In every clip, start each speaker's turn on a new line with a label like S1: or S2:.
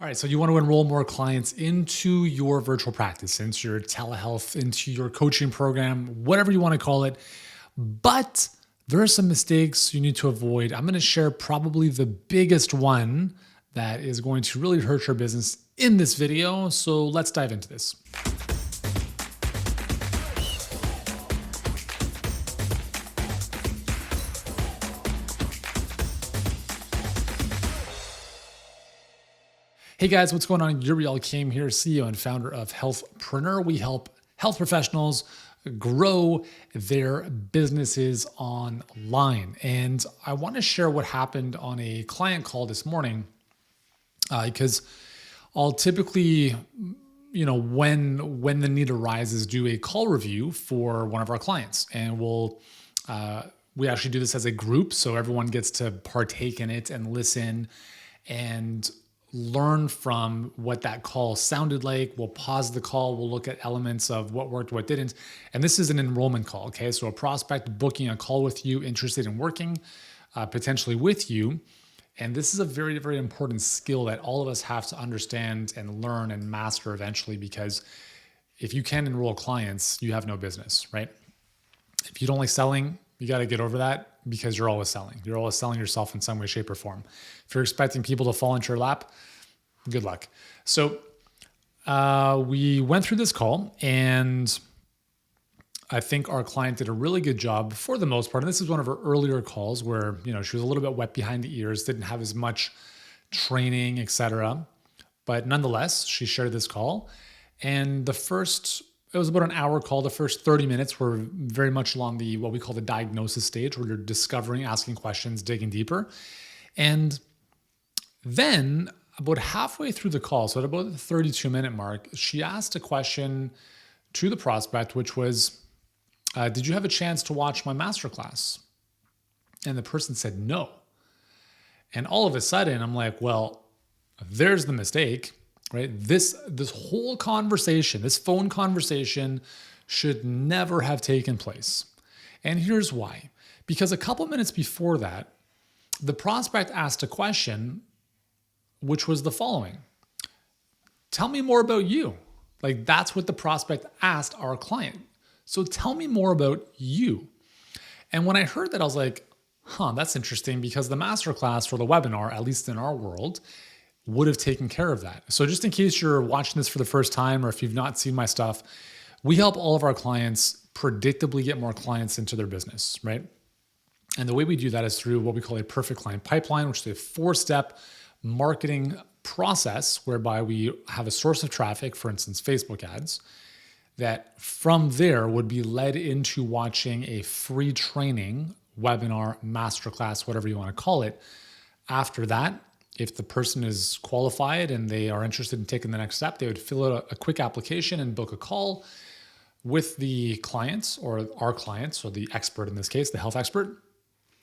S1: All right, so you want to enroll more clients into your virtual practice, into your telehealth, into your coaching program, whatever you want to call it. But there are some mistakes you need to avoid. I'm going to share probably the biggest one that is going to really hurt your business in this video. So let's dive into this. Hey guys, what's going on? Yuri Elkaim here, CEO and founder of Healthpreneur. We help health professionals grow their businesses online. And I want to share what happened on a client call this morning because I'll typically, when the need arises, do a call review for one of our clients. And we actually do this as a group, so everyone gets to partake in it and listen and learn from what that call sounded like. We'll pause the call. We'll look at elements of what worked, what didn't. And this is an enrollment call, okay? So a prospect booking a call with you, interested in working potentially with you. And this is a very, very important skill that all of us have to understand and learn and master eventually, because if you can't enroll clients, you have no business, right? If you don't like selling, you got to get over that, because you're always selling. You're always selling yourself in some way, shape, or form. If you're expecting people to fall into your lap, good luck. So we went through this call, and I think our client did a really good job for the most part. And this is one of her earlier calls where, she was a little bit wet behind the ears, didn't have as much training, etc. But nonetheless, she shared this call. And it was about an hour call. The first 30 minutes were very much along what we call the diagnosis stage, where you're discovering, asking questions, digging deeper. And then about halfway through the call, so at about the 32-minute mark, she asked a question to the prospect, which was, did you have a chance to watch my masterclass? And the person said no. And all of a sudden, I'm like, well, there's the mistake. Right? This whole conversation, this phone conversation, should never have taken place. And here's why. Because a couple minutes before that, the prospect asked a question, which was the following: tell me more about you. Like, that's what the prospect asked our client. So tell me more about you. And when I heard that, I was like, that's interesting, because the masterclass or the webinar, at least in our world, would have taken care of that. So just in case you're watching this for the first time, or if you've not seen my stuff, we help all of our clients predictably get more clients into their business, right? And the way we do that is through what we call a perfect client pipeline, which is a 4-step marketing process whereby we have a source of traffic, for instance, Facebook ads, that from there would be led into watching a free training, webinar, masterclass, whatever you want to call it. After that, if the person is qualified and they are interested in taking the next step, they would fill out a quick application and book a call with the clients, or our clients, or the expert in this case, the health expert.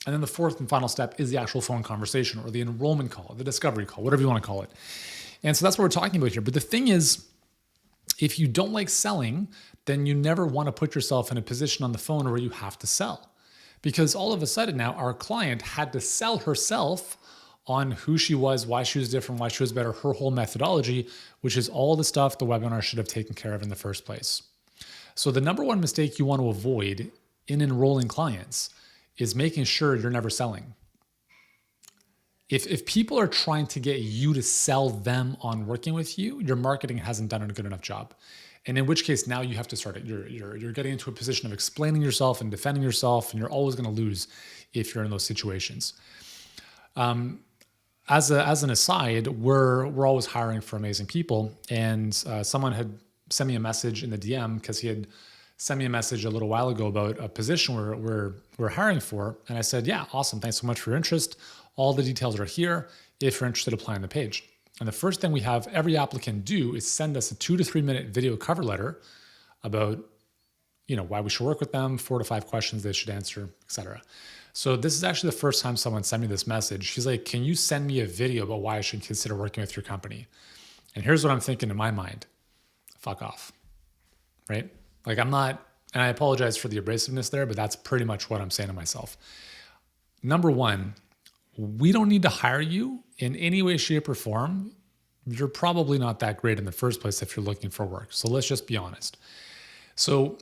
S1: And then the fourth and final step is the actual phone conversation, or the enrollment call, the discovery call, whatever you want to call it. And so that's what we're talking about here. But the thing is, if you don't like selling, then you never want to put yourself in a position on the phone where you have to sell. Because all of a sudden now our client had to sell herself on who she was, why she was different, why she was better, her whole methodology, which is all the stuff the webinar should have taken care of in the first place. So the number one mistake you want to avoid in enrolling clients is making sure you're never selling. If people are trying to get you to sell them on working with you, your marketing hasn't done a good enough job. And in which case, now you have to start it. You're getting into a position of explaining yourself and defending yourself, and you're always going to lose if you're in those situations. As an aside, we're always hiring for amazing people. And someone had sent me a message in the DM, because he had sent me a message a little while ago about a position we're hiring for. And I said, yeah, awesome. Thanks so much for your interest. All the details are here if you're interested, apply on the page. And the first thing we have every applicant do is send us a 2 to 3 minute video cover letter about, why we should work with them, 4 to 5 questions they should answer, etc. So this is actually the first time someone sent me this message. She's like, can you send me a video about why I should consider working with your company? And here's what I'm thinking in my mind: fuck off, right? Like, I'm not, and I apologize for the abrasiveness there, but that's pretty much what I'm saying to myself. Number one, we don't need to hire you in any way, shape, or form you're probably not that great in the first place if you're looking for work. So let's just be honest. So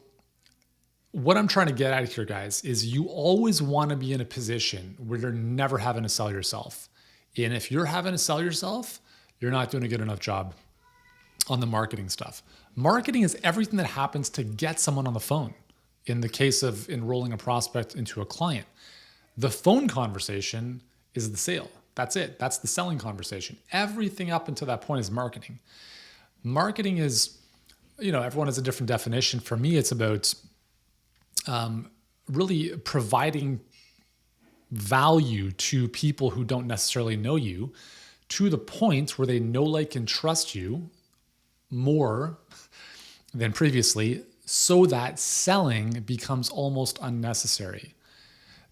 S1: what I'm trying to get at here, guys, is you always want to be in a position where you're never having to sell yourself. And if you're having to sell yourself, you're not doing a good enough job on the marketing stuff. Marketing is everything that happens to get someone on the phone. In the case of enrolling a prospect into a client, the phone conversation is the sale. That's it. That's the selling conversation. Everything up until that point is marketing. Marketing is, everyone has a different definition. For me, it's about really providing value to people who don't necessarily know you to the point where they know, like, and trust you more than previously, so that selling becomes almost unnecessary.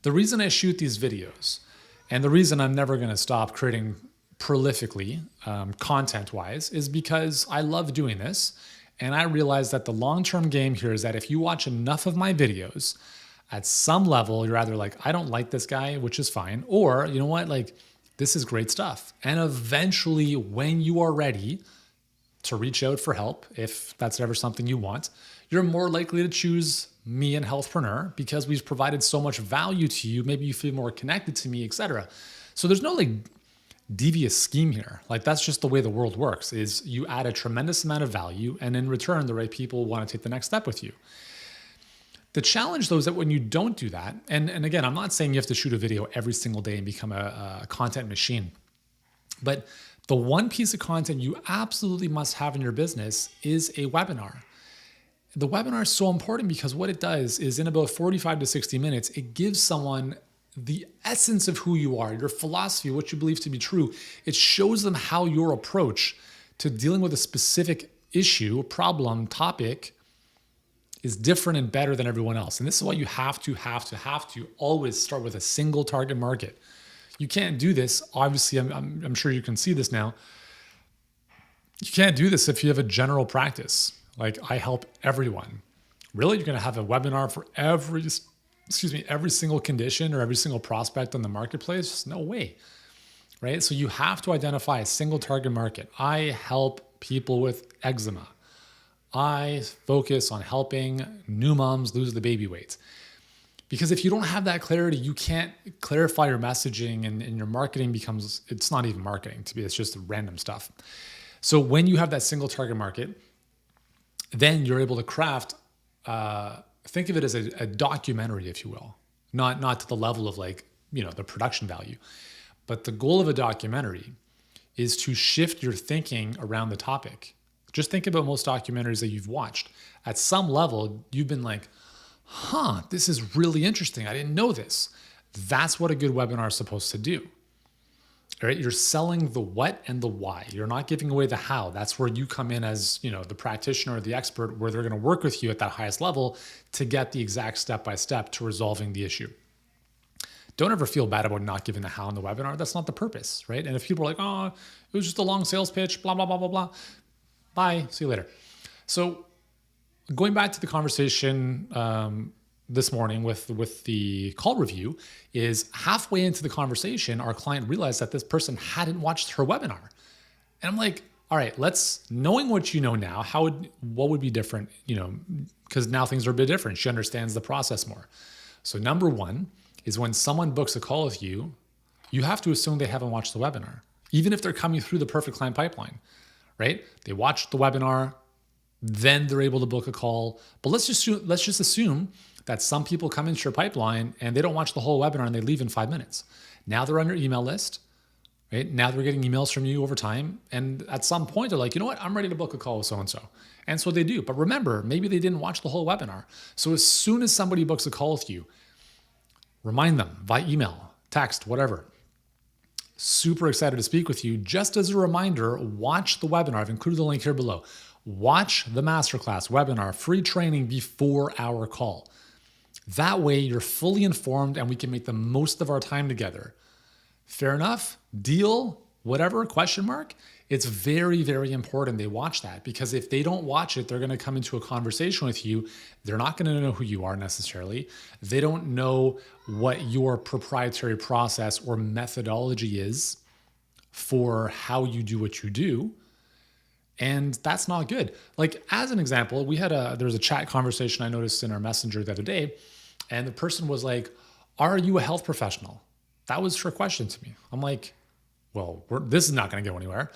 S1: The reason I shoot these videos, and the reason I'm never going to stop creating prolifically, content-wise, is because I love doing this. And I realize that the long-term game here is that if you watch enough of my videos, at some level, you're either like, I don't like this guy, which is fine, or you know what, like, this is great stuff. And eventually, when you are ready to reach out for help, if that's ever something you want, you're more likely to choose me and Healthpreneur because we've provided so much value to you. Maybe you feel more connected to me, etc. So there's no like devious scheme here. Like, that's just the way the world works, is you add a tremendous amount of value, and in return, the right people want to take the next step with you. The challenge, though, is that when you don't do that, and again, I'm not saying you have to shoot a video every single day and become a content machine, but the one piece of content you absolutely must have in your business is a webinar. The webinar is so important because what it does is, in about 45 to 60 minutes, it gives someone the essence of who you are, your philosophy, what you believe to be true. It shows them how your approach to dealing with a specific issue, problem, topic is different and better than everyone else. And this is why you have to always start with a single target market. You can't do this. Obviously, I'm sure you can see this now. You can't do this if you have a general practice. Like, I help everyone. Really? You're going to have a webinar for every single condition or every single prospect on the marketplace? No way, right? So you have to identify a single target market. I help people with eczema. I focus on helping new moms lose the baby weight. Because if you don't have that clarity, you can't clarify your messaging, and your marketing becomes, it's not even marketing to me, it's just random stuff. So when you have that single target market, then you're able to craft, think of it as a documentary, if you will, not to the level of like, the production value. But the goal of a documentary is to shift your thinking around the topic. Just think about most documentaries that you've watched. At some level, you've been like, this is really interesting. I didn't know this. That's what a good webinar is supposed to do. All right, you're selling the what and the why. You're not giving away the how. That's where you come in as, the practitioner or the expert, where they're going to work with you at that highest level to get the exact step-by-step to resolving the issue. Don't ever feel bad about not giving the how in the webinar. That's not the purpose, right? And if people are like, it was just a long sales pitch, blah, blah, blah, blah, blah. Bye, see you later. So going back to the conversation this morning with the call review, is halfway into the conversation, our client realized that this person hadn't watched her webinar. And I'm like, all right, knowing what you know now, what would be different, because now things are a bit different. She understands the process more. So number one is, when someone books a call with you, you have to assume they haven't watched the webinar, even if they're coming through the perfect client pipeline, right? They watched the webinar, then they're able to book a call. But let's just assume that some people come into your pipeline and they don't watch the whole webinar and they leave in 5 minutes. Now they're on your email list, right? Now they're getting emails from you over time. And at some point they're like, you know what? I'm ready to book a call with so-and-so. And so they do. But remember, maybe they didn't watch the whole webinar. So as soon as somebody books a call with you, remind them via email, text, whatever. Super excited to speak with you. Just as a reminder, watch the webinar. I've included the link here below. Watch the masterclass webinar, free training before our call. That way you're fully informed and we can make the most of our time together. Fair enough? Deal? Whatever? Question mark? It's very, very important they watch that, because if they don't watch it, they're going to come into a conversation with you. They're not going to know who you are necessarily. They don't know what your proprietary process or methodology is for how you do what you do. And that's not good. Like as an example, there was a chat conversation I noticed in our messenger the other day, and the person was like, "Are you a health professional?" That was her question to me. I'm like, "Well, this is not going to go anywhere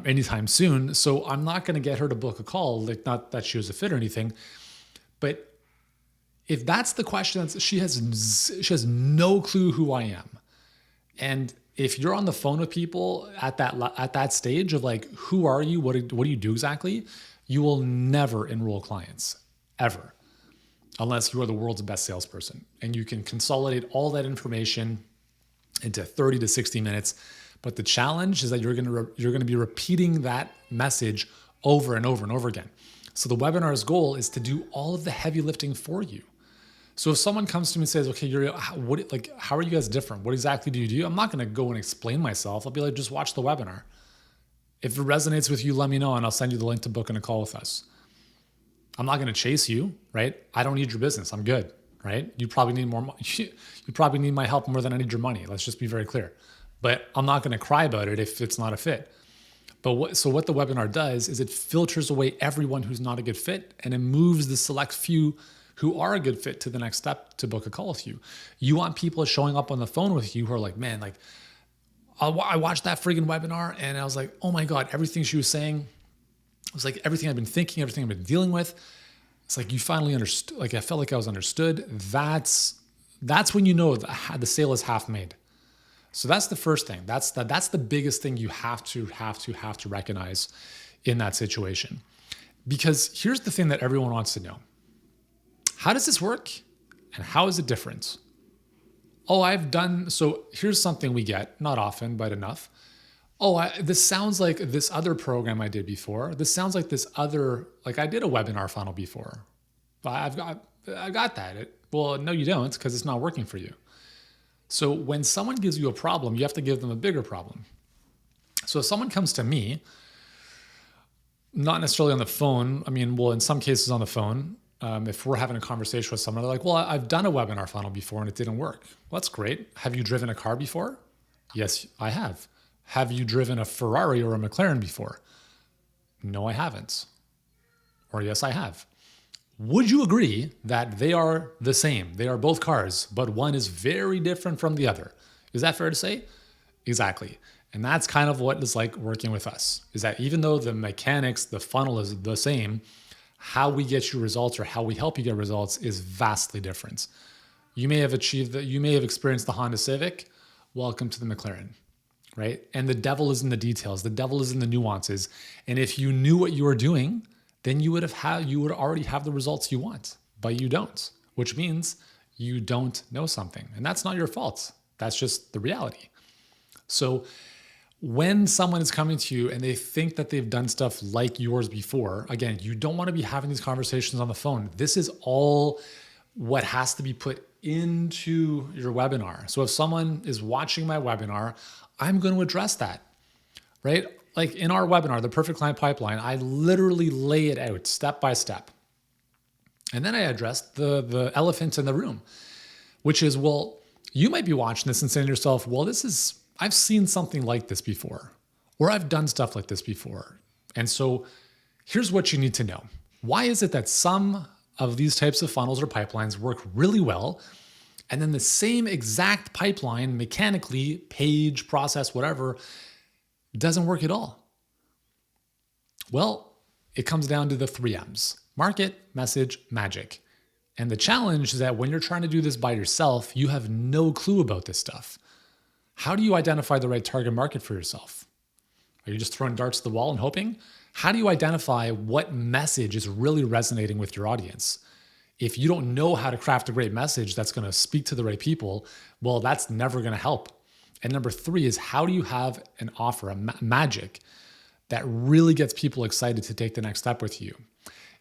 S1: anytime soon, so I'm not going to get her to book a call. Like, not that she was a fit or anything, but if that's the question, she has no clue who I am, and if you're on the phone with people at that stage of like, who are you? What do you do exactly? You will never enroll clients ever, unless you are the world's best salesperson and you can consolidate all that information into 30 to 60 minutes. But the challenge is that you're going to be repeating that message over and over and over again. So the webinar's goal is to do all of the heavy lifting for you. So if someone comes to me and says, "Okay, Yuri, how are you guys different? What exactly do you do?" I'm not going to go and explain myself. I'll be like, just watch the webinar. If it resonates with you, let me know, and I'll send you the link to book in a call with us. I'm not going to chase you, right? I don't need your business. I'm good, right? You probably need more. You probably need my help more than I need your money. Let's just be very clear. But I'm not going to cry about it if it's not a fit. But what the webinar does is it filters away everyone who's not a good fit, and it moves the select few who are a good fit to the next step to book a call with you. You want people showing up on the phone with you who are like, "Man, like I watched that friggin' webinar and I was like, oh my God, everything she was saying was like everything I've been thinking, everything I've been dealing with." It's like you finally understood. Like I felt like I was understood. That's when you know the sale is half made. So that's the first thing. That's the biggest thing you have to recognize in that situation. Because here's the thing that everyone wants to know. How does this work? And how is it different? So here's something we get, not often, but enough. This sounds like this other program I did before. This sounds like I did a webinar funnel before. I got that. Well, no, you don't, because it's not working for you. So when someone gives you a problem, you have to give them a bigger problem. So if someone comes to me, not necessarily on the phone, in some cases on the phone, if we're having a conversation with someone, they're like, "Well, I've done a webinar funnel before and it didn't work." Well, that's great. Have you driven a car before? Yes, I have. Have you driven a Ferrari or a McLaren before? No, I haven't. Or yes, I have. Would you agree that they are the same? They are both cars, but one is very different from the other. Is that fair to say? Exactly. And that's kind of what it's like working with us, is that even though the mechanics, the funnel is the same, how we get you results or how we help you get results is vastly different. You may have experienced the Honda Civic. Welcome to the McLaren, right? And the devil is in the details. The devil is in the nuances. And if you knew what you were doing, then you would already have the results you want, but you don't, which means you don't know something. And that's not your fault. That's just the reality. So when someone is coming to you and they think that they've done stuff like yours before, again, you don't want to be having these conversations on the phone. This is all what has to be put into your webinar. So if someone is watching my webinar, I'm going to address that, right? Like in our webinar, the Perfect Client Pipeline, I literally lay it out step by step. And then I address the elephant in the room, which is, well, you might be watching this and saying to yourself, well, I've seen something like this before, or I've done stuff like this before. And so here's what you need to know. Why is it that some of these types of funnels or pipelines work really well, and then the same exact pipeline, mechanically, page, process, whatever, doesn't work at all? Well, it comes down to the 3 M's: market, message, magic. And the challenge is that when you're trying to do this by yourself, you have no clue about this stuff. How do you identify the right target market for yourself? Are you just throwing darts at the wall and hoping? How do you identify what message is really resonating with your audience? If you don't know how to craft a great message that's going to speak to the right people, well, that's never going to help. And number 3 is, how do you have an offer, a magic that really gets people excited to take the next step with you?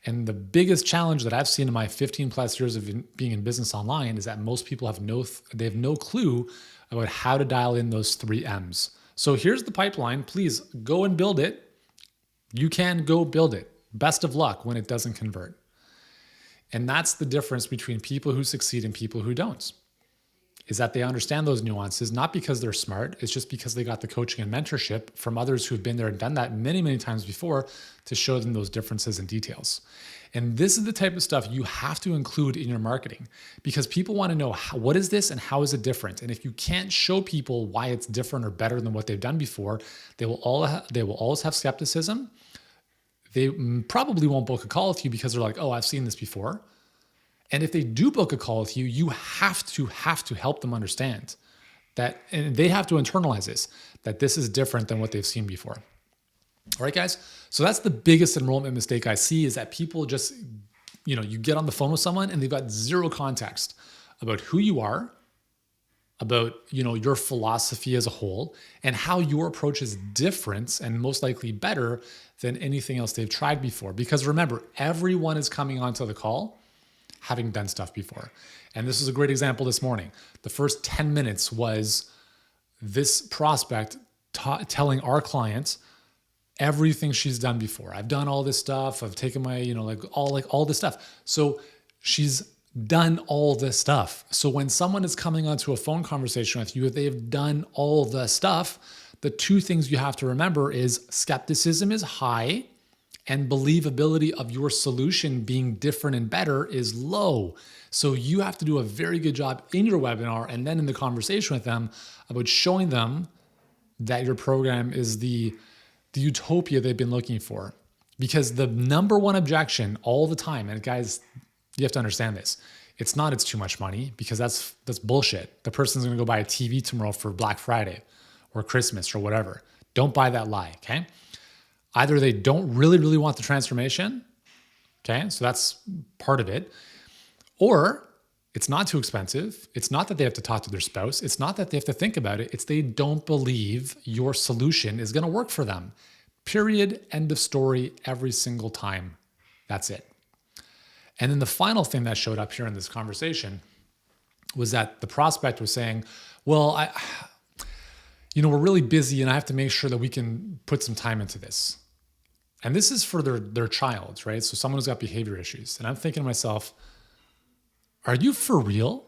S1: And the biggest challenge that I've seen in my 15 plus years of being in business online is that most people have no clue about how to dial in those 3 M's. So here's the pipeline. Please go and build it. You can go build it. Best of luck when it doesn't convert. And that's the difference between people who succeed and people who don't. is that they understand those nuances, not because they're smart. It's just because they got the coaching and mentorship from others who've been there and done that many, many times before to show them those differences and details. And this is the type of stuff you have to include in your marketing, because people want to know what is this and how is it different. And if you can't show people why it's different or better than what they've done before, they will always have skepticism. They probably won't book a call with you because they're like, oh, I've seen this before. And if they do book a call with you, you have to help them understand that, and they have to internalize this, that this is different than what they've seen before. All right, guys. So that's the biggest enrollment mistake I see, is that people just, you get on the phone with someone and they've got zero context about who you are, about, your philosophy as a whole, and how your approach is different and most likely better than anything else they've tried before. Because remember, everyone is coming onto the call having done stuff before. And this is a great example this morning. The first 10 minutes was this prospect telling our clients everything she's done before. I've done all this stuff. I've taken my, all this stuff. So she's done all this stuff. So when someone is coming onto a phone conversation with you, they've done all the stuff. The two things you have to remember is skepticism is high and believability of your solution being different and better is low. So you have to do a very good job in your webinar and then in the conversation with them about showing them that your program is the utopia they've been looking for. Because the number one objection all the time, and guys, you have to understand this, it's too much money, because that's bullshit. The person's gonna go buy a TV tomorrow for Black Friday or Christmas or whatever. Don't buy that lie, okay? Either they don't really, really want the transformation, okay? So that's part of it. Or it's not too expensive. It's not that they have to talk to their spouse. It's not that they have to think about it. It's they don't believe your solution is gonna work for them. Period, end of story, every single time. That's it. And then the final thing that showed up here in this conversation was that the prospect was saying, well, we're really busy and I have to make sure that we can put some time into this. And this is for their child, right? So someone who's got behavior issues. And I'm thinking to myself, are you for real?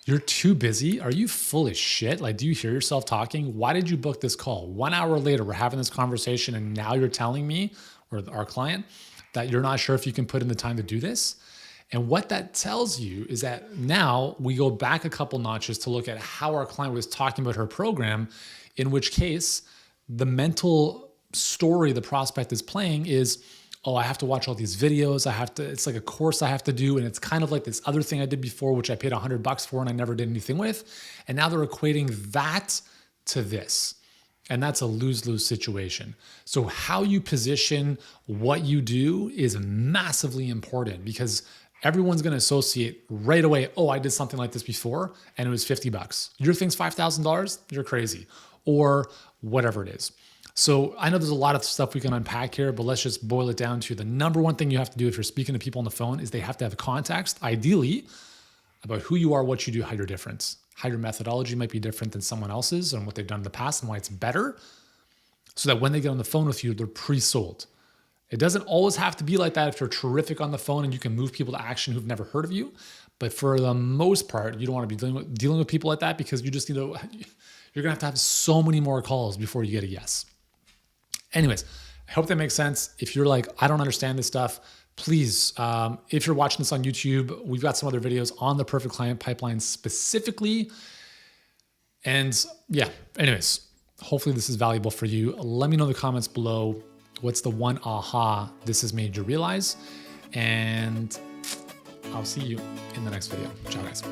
S1: You're too busy? Are you full of shit? Like, do you hear yourself talking? Why did you book this call? 1 hour later, we're having this conversation and now you're telling me, or our client, that you're not sure if you can put in the time to do this? And what that tells you is that now we go back a couple notches to look at how our client was talking about her program, in which case the mental story the prospect is playing is, oh, I have to watch all these videos. It's like a course I have to do. And it's kind of like this other thing I did before, which I paid $100 for and I never did anything with. And now they're equating that to this. And that's a lose-lose situation. So how you position what you do is massively important, because everyone's going to associate right away, oh, I did something like this before and it was $50. Your thing's $5,000? You're crazy. Or whatever it is. So I know there's a lot of stuff we can unpack here, but let's just boil it down to the number one thing you have to do if you're speaking to people on the phone is they have to have context, ideally, about who you are, what you do, how you're different, how your methodology might be different than someone else's and what they've done in the past and why it's better, so that when they get on the phone with you, they're pre-sold. It doesn't always have to be like that if you're terrific on the phone and you can move people to action who've never heard of you. But for the most part, you don't want to be dealing with people like that, because you just you're going to have so many more calls before you get a yes. Anyways, I hope that makes sense. If you're like, I don't understand this stuff, please, if you're watching this on YouTube, we've got some other videos on the perfect client pipeline specifically. And yeah, anyways, hopefully this is valuable for you. Let me know in the comments below, what's the one aha this has made you realize? And I'll see you in the next video. Ciao, guys.